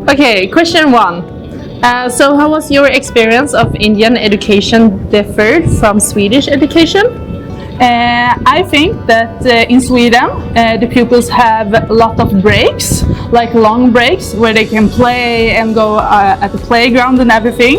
Okay, question one. So how was your experience of Indian education differed from Swedish education? I think that in Sweden the pupils have a lot of breaks, like long breaks where they can play and go at the playground and everything.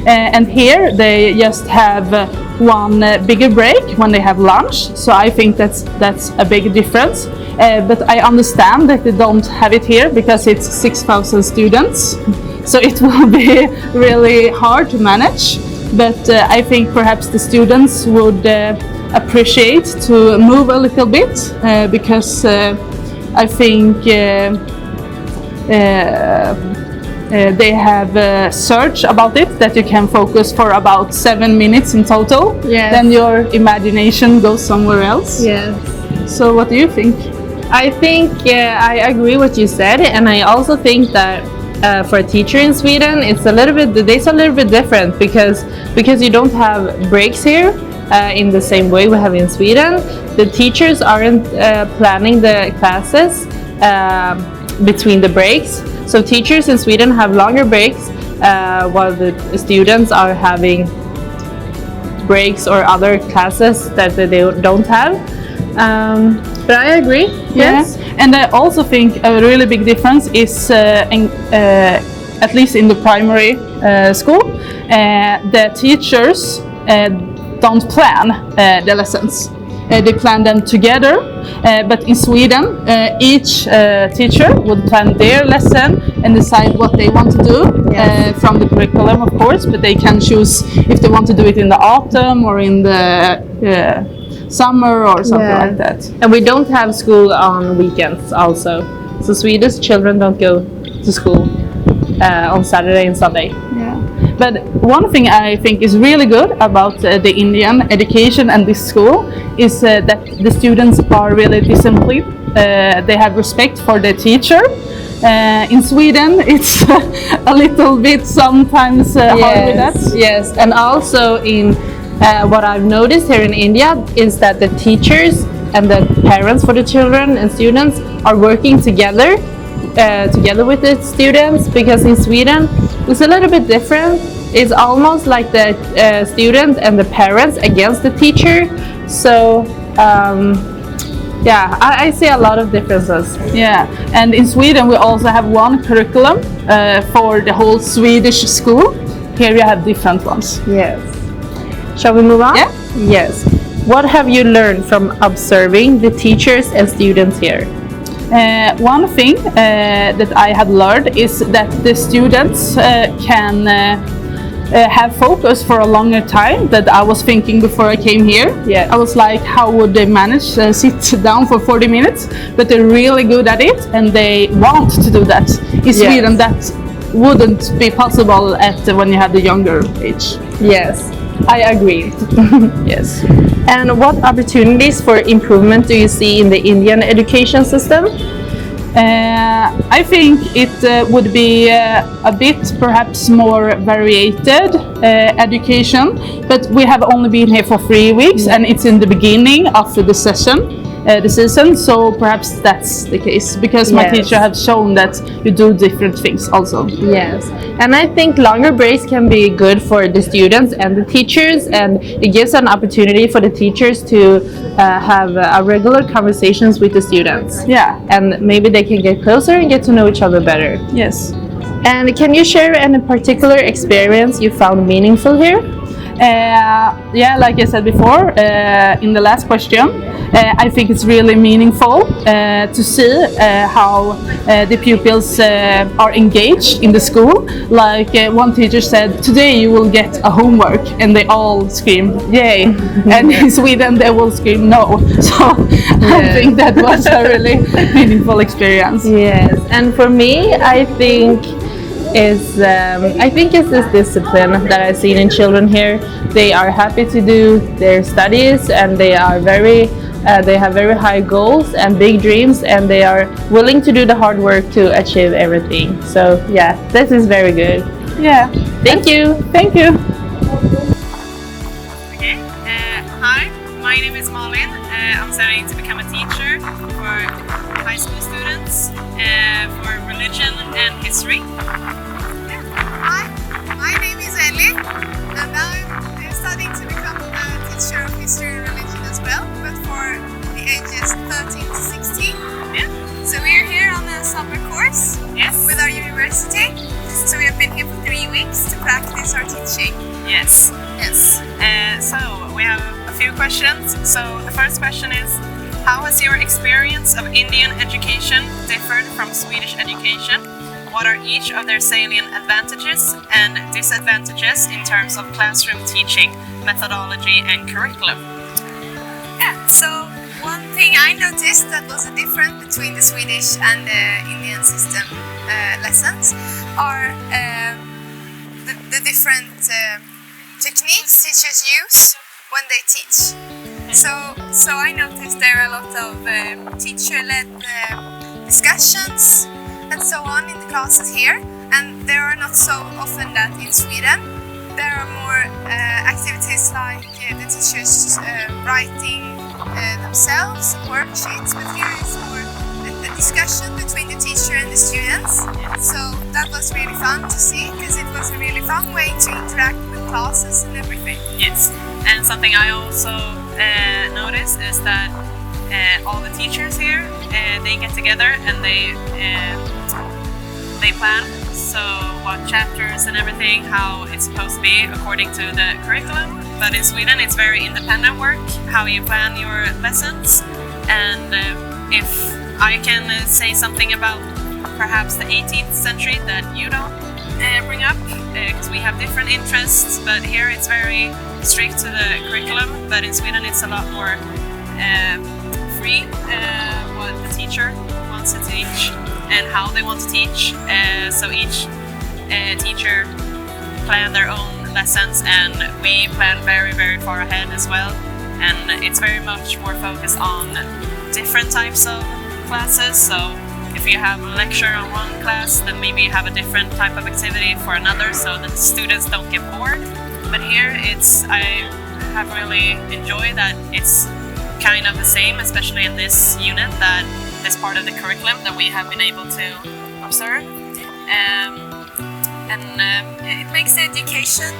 And here they just have one bigger break when they have lunch. So I think that's a big difference. But I understand that they don't have it here because it's 6,000 students. So it will be really hard to manage. But I think perhaps the students would appreciate to move a little bit because I think they have searched about it that you can focus for about 7 minutes in total. Yes. Then your imagination goes somewhere else. Yes. So what do you think? I think I agree what you said, and I also think that for a teacher in Sweden, the days are a little bit different because you don't have breaks here in the same way we have in Sweden. The teachers aren't planning the classes between the breaks. So teachers in Sweden have longer breaks while the students are having breaks or other classes that they don't have. But I agree. Yes. Yeah. And I also think a really big difference is at least in the primary school, the teachers don't plan the lessons. They plan them together, but in Sweden each teacher would plan their lesson and decide what they want to do. Yes. From the curriculum, of course, but they can choose if they want to do it in the autumn or in the summer or something like that. And we don't have school on weekends also. So Swedish children don't go to school on Saturday and Sunday. Yeah. But one thing I think is really good about the Indian education and this school is that the students are really disciplined. They have respect for the teacher. In Sweden, it's a little bit sometimes hard with that. Yes, and also in what I've noticed here in India is that the teachers and the parents for the children and students are working together with the students, because in Sweden it's a little bit different. It's almost like the student and the parents against the teacher. So yeah, I see a lot of differences. Yeah, and in Sweden we also have one curriculum for the whole Swedish school. Here we have different ones. Yes. Shall we move on? Yeah. Yes. What have you learned from observing the teachers and students here? One thing that I have learned is that the students can have focus for a longer time that I was thinking before I came here. Yeah. I was like, how would they manage sit down for 40 minutes? But they're really good at it and they want to do that. In Sweden, that wouldn't be possible when you have the younger age. Yes, I agree. Yes. And what opportunities for improvement do you see in the Indian education system? I think it would be a bit perhaps more variated education, but we have only been here for 3 weeks and it's in the beginning of the season, so perhaps that's the case, because my teacher has shown that you do different things also. Yes, and I think longer breaks can be good for the students and the teachers, and it gives an opportunity for the teachers to have regular conversations with the students. Yeah. And maybe they can get closer and get to know each other better. Yes. And can you share any particular experience you found meaningful here? Yeah, like I said before in the last question, I think it's really meaningful to see how the pupils are engaged in the school. Like one teacher said, today you will get a homework, and they all scream, yay. And in Sweden they will scream no. So I think that was a really meaningful experience. Yes, and for me, I think it's this discipline that I've seen in children here. They are happy to do their studies, and they are they have very high goals and big dreams, and they are willing to do the hard work to achieve everything. So yeah, this is very good. Yeah. Thank you. Thank you. Okay. Hi, my name is Malin. I'm studying to become a teacher lecture for high school students for religion and history. Hi, my name is Ellie, and I'm studying to become a teacher of history and religion as well, but for the ages 13 to 16. Yeah. So we're here on a summer course with our university. So we have been here for 3 weeks to practice our teaching. Yes. Yes. So we have a few questions. So the first question is, how has your experience of Indian education differed from Swedish education? What are each of their salient advantages and disadvantages in terms of classroom teaching, methodology and curriculum? Yeah, so one thing I noticed that was a difference between the Swedish and the Indian system lessons are the different techniques teachers use when they teach. So I noticed there are a lot of teacher-led discussions and so on in the classes here, and there are not so often that in Sweden. There are more activities like the teachers writing themselves worksheets, but here is more a discussion between the teacher and the students. So that was really fun to see, because it was a really fun way to interact with classes and everything. Yes, and something I also noticed is that all the teachers here, they get together and they plan, so what chapters and everything, how it's supposed to be according to the curriculum. But in Sweden it's very independent work, how you plan your lessons. And if I can say something about perhaps the 18th century that you don't bring up, because we have different interests, but here it's very strict to the curriculum, but in Sweden it's a lot more free what the teacher wants to teach and how they want to teach. So each teacher plan their own lessons, and we plan very, very far ahead as well. And it's very much more focused on different types of classes. So if you have a lecture on one class, then maybe you have a different type of activity for another, so that students don't get bored. But here I have really enjoyed that it's kind of the same, especially in this unit, that this part of the curriculum that we have been able to observe. It makes the education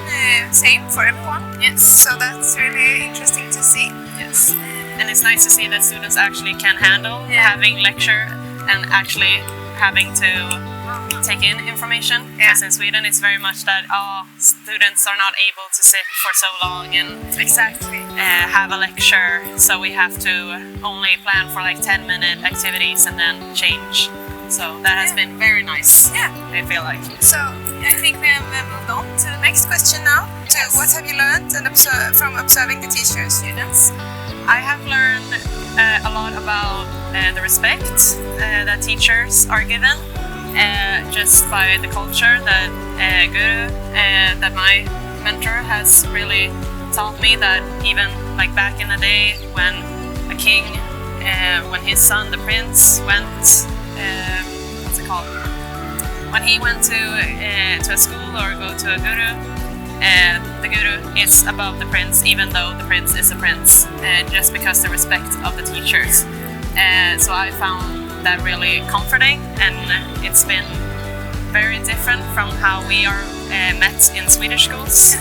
same for everyone. Yes. So that's really interesting to see. Yes. And it's nice to see that students actually can handle having lecture and actually having to take in information. Because in Sweden it's very much that students are not able to sit for so long and have a lecture, so we have to only plan for like 10-minute activities and then change. So that has been very nice. I feel like. So I think we have moved on to the next question now. So what have you learned from observing the teachers and students? I have learned a lot about the respect that teachers are given, just by the culture that Guru, that my mentor has really taught me, that even like back in the day when a king, when his son, the prince, went, what's it called? When he went to a school or go to a guru, the guru is above the prince, even though the prince is a prince, just because the respect of the teachers. So I found that really comforting, and it's been very different from how we are met in Swedish schools,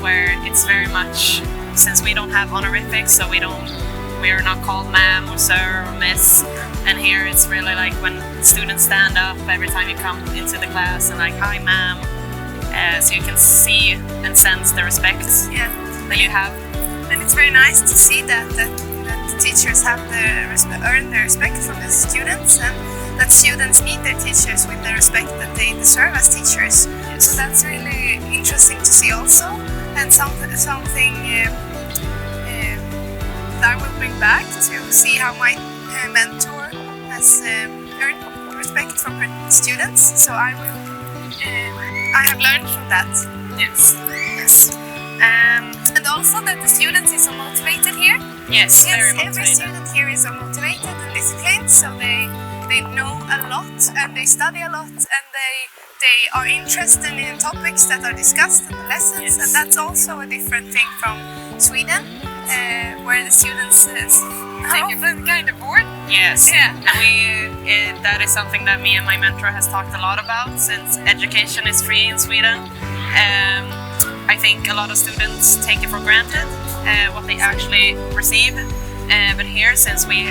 where it's very much, since we don't have honorifics, so we are not called ma'am or sir or miss. And here it's really like when students stand up every time you come into the class and like, hi ma'am. So you can see and sense the respect that you have. And it's very nice to see that the teachers have earned the respect from the students, and that students meet their teachers with the respect that they deserve as teachers. So that's really interesting to see also, and something that I will bring back to see how my mentor has earned respect from her students. So I have learned from that. Yes. And also that the students is so motivated here. Yes, very motivated. Every student here is so motivated and disciplined, so they know a lot and they study a lot, and they are interested in topics that are discussed in the lessons. And that's also a different thing from Sweden, where the students often kind of bored. Yes, Yeah. and that is something that me and my mentor has talked a lot about, since education is free in Sweden. I think a lot of students take it for granted what they actually receive, but here, since we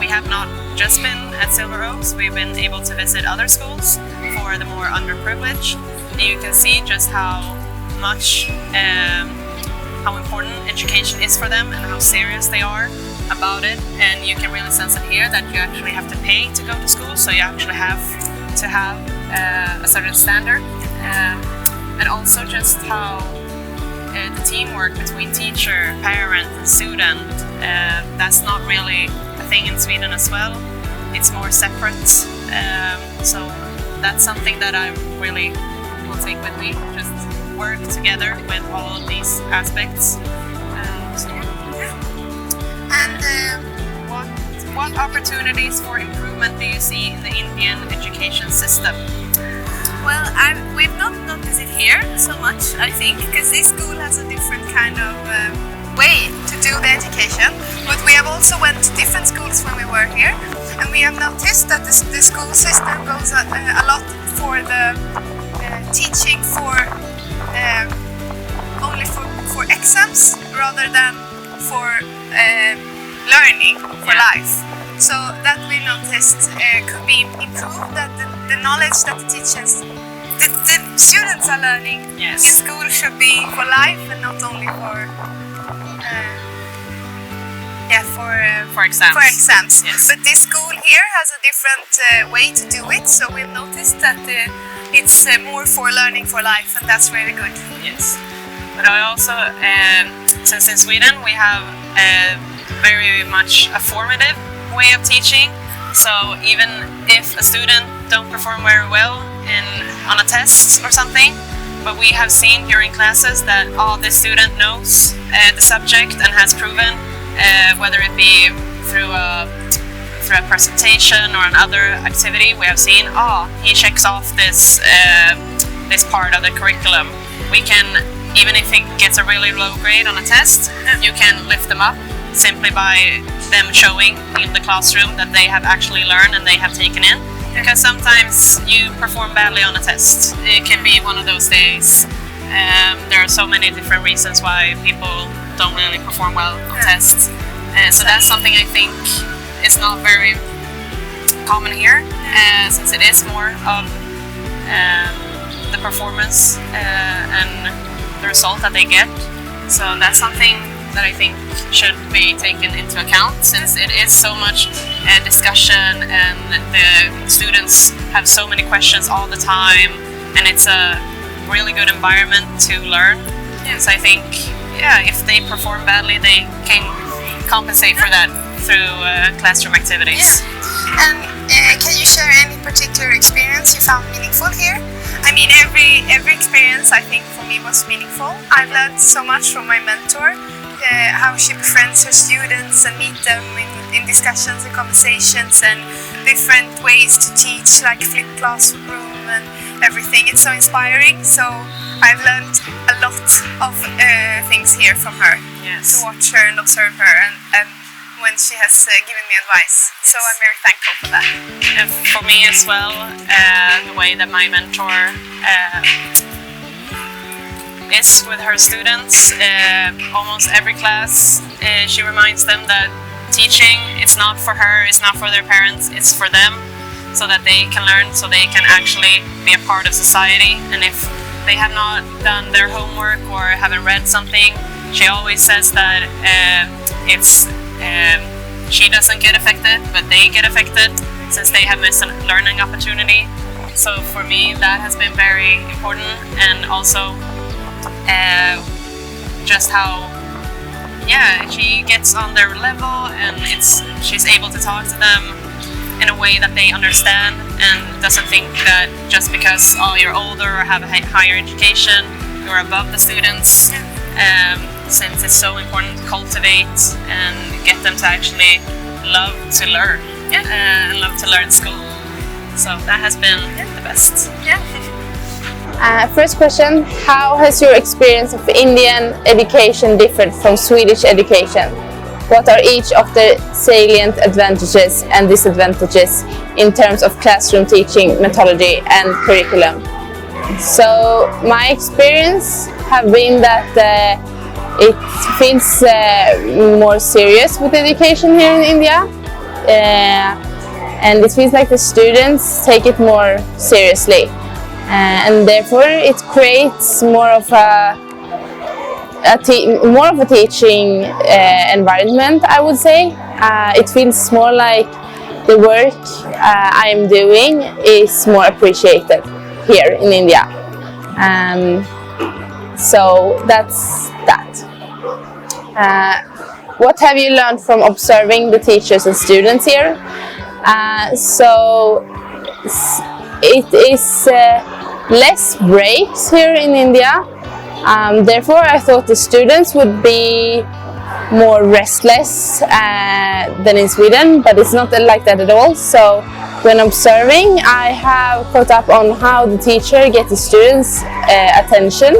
have not just been at Silver Oaks, we've been able to visit other schools for the more underprivileged, and you can see just how much how important education is for them and how serious they are about it. And you can really sense it here that you actually have to pay to go to school, so you actually have to have a certain standard, and also just how the teamwork between teacher, parent and student, that's not really a thing in Sweden as well. It's more separate, so that's something that I really will take with me, just work together with all of these aspects. And What opportunities for improvement do you see in the Indian education system? well, we've not noticed it here so much, I think, because this school has a different kind of way to do the education. But we have also went to different schools when we were here, and we have noticed that the school system goes a lot for the teaching only for exams rather than for learning for life. So that we noticed could be improved, that the knowledge that the teachers, the students are learning Yes. in school should be for life and not only For exams. for exams. Yes. But this school here has a different way to do it, so we've noticed that it's more for learning for life, and that's really good. Yes. But I also, since in Sweden we have a very much a formative way of teaching, so even if a student don't perform very well on a test or something, but we have seen during classes that this student knows the subject and has proven, whether it be through a presentation or another activity, we have seen he checks off this part of the curriculum. We can, even if he gets a really low grade on a test, you can lift them up simply by them showing in the classroom that they have actually learned and they have taken in. Because sometimes you perform badly on a test. It can be one of those days. There are so many different reasons why people don't really perform well on tests. So that's something I think is not very common here, since it is more of the performance and the result that they get. So that's something that I think should be taken into account, since it is so much discussion and the students have so many questions all the time, and it's a really good environment to learn. So I think, if they perform badly, they can compensate for that through classroom activities. And can you share any particular experience you found meaningful here? I mean, every experience I think for me was meaningful. I've learned so much from my mentor, how she befriends her students and meet them in discussions and conversations, and different ways to teach, like flip classroom and everything. It's so inspiring. So I've learned a lot of things here from her. Yes. To watch her and observe her, and when she has given me advice. So I'm very thankful for that. And for me as well, the way that my mentor is with her students, almost every class, she reminds them that teaching, it's not for her, it's not for their parents, it's for them, so that they can learn, so they can actually be a part of society. And if they have not done their homework or haven't read something, she always says that she doesn't get affected, but they get affected, since they have missed a learning opportunity. So for me, that has been very important, and also just how she gets on their level, and she's able to talk to them in a way that they understand, and doesn't think that just because you're older or have a higher education, you're above the students. Since it's so important to cultivate and get them to actually love to learn and love to learn school. So that has been the best. First question, how has your experience of Indian education differed from Swedish education? what are each of the salient advantages and disadvantages in terms of classroom teaching methodology and curriculum. So my experience have been that it feels more serious with education here in India, and it feels like the students take it more seriously, and therefore it creates more of a teaching environment, I would say. It feels more like the work I am doing is more appreciated here in India. So that's that. What have you learned from observing the teachers and students here? So it is less breaks here in India. Therefore, I thought the students would be more restless than in Sweden, but it's not like that at all. So when observing, I have caught up on how the teacher gets the students' attention,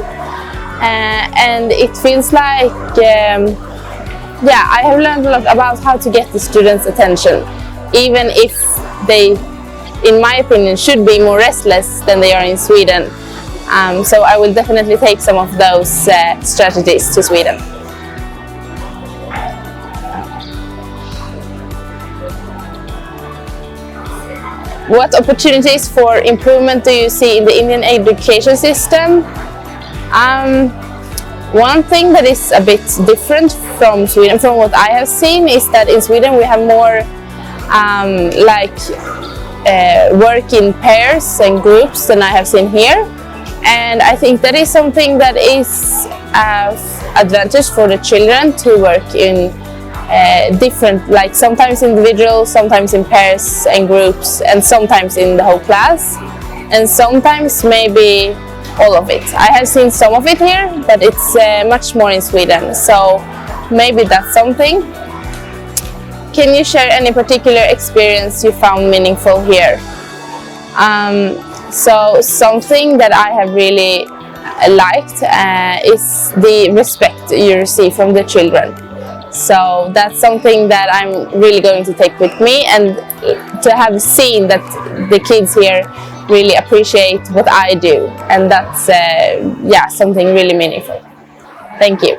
and it feels like, I have learned a lot about how to get the students' attention, even if they, in my opinion, should be more restless than they are in Sweden. So I will definitely take some of those strategies to Sweden. What opportunities for improvement do you see in the Indian education system? One thing that is a bit different from Sweden, from what I have seen, is that in Sweden we have more work in pairs and groups than I have seen here. And I think that is something that is an advantage for the children to work in different, like sometimes individual, sometimes in pairs and groups, and sometimes in the whole class, and sometimes maybe all of it. I have seen some of it here, but it's much more in Sweden, so maybe that's something. Can you share any particular experience you found meaningful here? So something that I have really liked is the respect you receive from the children. So that's something that I'm really going to take with me, and to have seen that the kids here really appreciate what I do, and that's something really meaningful. Thank you.